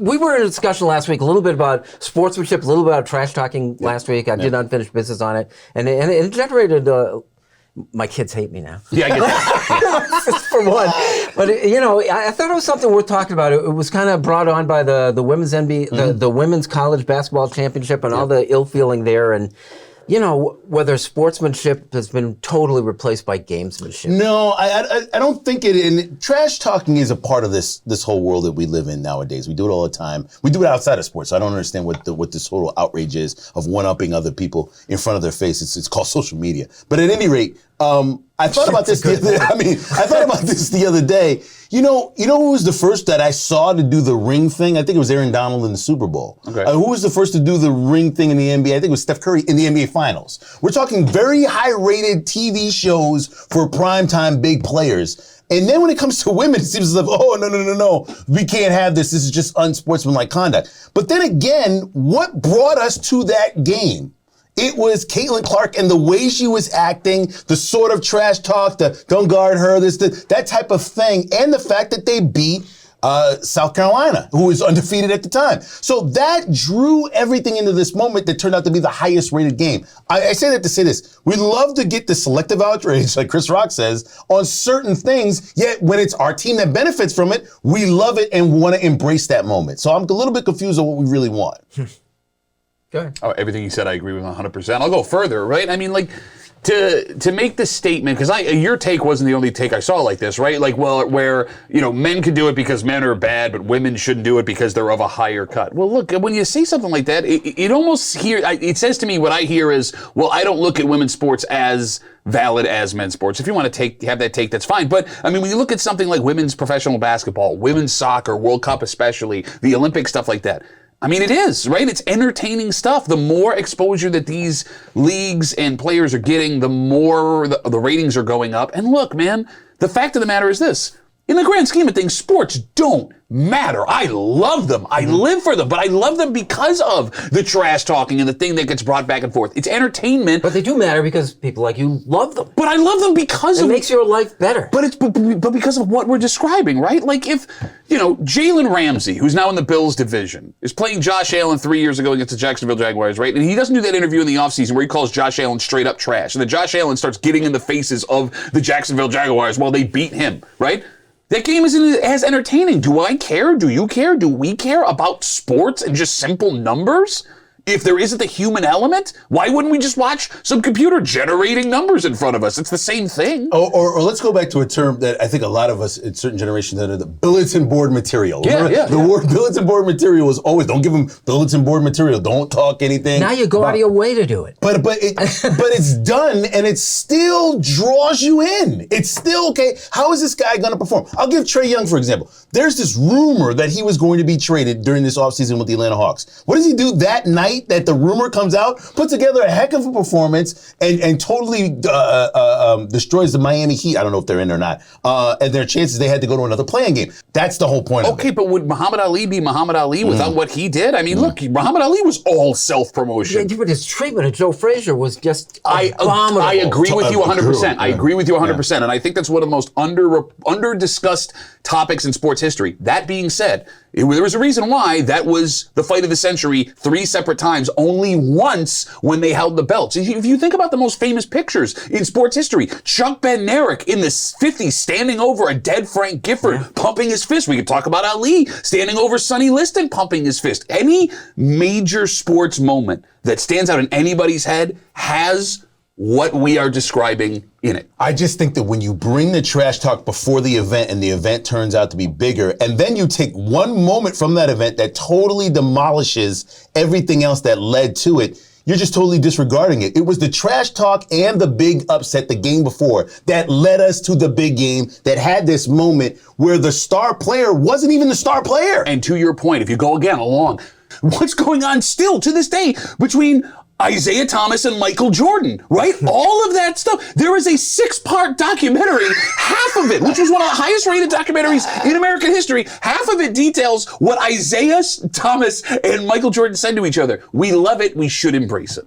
We were in a discussion last week, a little bit about sportsmanship, a little bit about trash talking last week. I did unfinished business on it, and it generated. My kids hate me now. Yeah, I get that. Just for one. But, I thought it was something worth talking about. It was kind of brought on by the women's NBA, the women's college basketball championship and all the ill feeling there. And, whether sportsmanship has been totally replaced by gamesmanship. No, I don't think it. And trash talking is a part of this whole world that we live in nowadays. We do it all the time. We do it outside of sports. So I don't understand what this total outrage is of one-upping other people in front of their face. It's called social media. But at any rate, I thought about this the other day. You know who was the first that I saw to do the ring thing? I think it was Aaron Donald in the Super Bowl. Okay. Who was the first to do the ring thing in the NBA? I think it was Steph Curry in the NBA Finals. We're talking very high-rated TV shows for primetime big players. And then when it comes to women, it seems like, oh, no. We can't have this. This is just unsportsmanlike conduct. But then again, what brought us to that game? It was Caitlin Clark and the way she was acting, the sort of trash talk, the don't guard her, that type of thing, and the fact that they beat South Carolina, who was undefeated at the time. So that drew everything into this moment that turned out to be the highest rated game. I say that to say this. We love to get the selective outrage, like Chris Rock says, on certain things, yet when it's our team that benefits from it, we love it and want to embrace that moment. So I'm a little bit confused on what we really want. Go ahead. Oh, everything you said, I agree with 100%. I'll go further, right? I mean, like, to make the statement, because your take wasn't the only take I saw like this, right? Like, well, where, men can do it because men are bad, but women shouldn't do it because they're of a higher cut. Well, look, when you say something like that, it almost it says to me what I hear is, well, I don't look at women's sports as valid as men's sports. If you want to have that take, that's fine. But, I mean, when you look at something like women's professional basketball, women's soccer, World Cup especially, the Olympic stuff like that, I mean, it is, right? It's entertaining stuff. The more exposure that these leagues and players are getting, the more the ratings are going up. And look, man, the fact of the matter is this. In the grand scheme of things, sports don't matter. I love them. I live for them. But I love them because of the trash talking and the thing that gets brought back and forth. It's entertainment. But they do matter because people like you love them. But I love them because it makes your life better. But but because of what we're describing, right? Like if, Jalen Ramsey, who's now in the Bills division, is playing Josh Allen 3 years ago against the Jacksonville Jaguars, right? And he doesn't do that interview in the offseason where he calls Josh Allen straight up trash. And then Josh Allen starts getting in the faces of the Jacksonville Jaguars while they beat him, right? That game isn't as entertaining. Do I care? Do you care? Do we care about sports and just simple numbers? If there isn't the human element, why wouldn't we just watch some computer generating numbers in front of us? It's the same thing. Or let's go back to a term that I think a lot of us in certain generations that are the bulletin board material. The word bulletin board material was always, don't give them bulletin board material. Don't talk anything. Now you go out of your way to do it. But it's done and it still draws you in. It's still, okay, how is this guy going to perform? I'll give Trae Young, for example. There's this rumor that he was going to be traded during this offseason with the Atlanta Hawks. What does he do that night that the rumor comes out? Put together a heck of a performance and totally destroys the Miami Heat. I don't know if they're in or not. And their chances they had to go to another playing game. That's the whole point of it. Okay, but would Muhammad Ali be Muhammad Ali without what he did? I mean, look, Muhammad Ali was all self-promotion. Yeah, but his treatment of Joe Frazier was just abominable. I agree with you 100%. I agree with you 100%. And I think that's one of the most under-discussed topics in sports history. That being said, there was a reason why that was the fight of the century 3 separate times, only once when they held the belts. If you think about the most famous pictures in sports history, Chuck Bednarik in the 50s standing over a dead Frank Gifford, pumping his fist. We could talk about Ali standing over Sonny Liston, pumping his fist. Any major sports moment that stands out in anybody's head has what we are describing in it. I just think that when you bring the trash talk before the event and the event turns out to be bigger, and then you take one moment from that event that totally demolishes everything else that led to it, you're just totally disregarding it. It was the trash talk and the big upset the game before that led us to the big game that had this moment where the star player wasn't even the star player. And to your point, if you go again along, what's going on still to this day between Isaiah Thomas and Michael Jordan, right? All of that stuff. There is a 6-part documentary, half of it, which was one of the highest rated documentaries in American history. Half of it details what Isaiah Thomas and Michael Jordan said to each other. We love it. We should embrace it.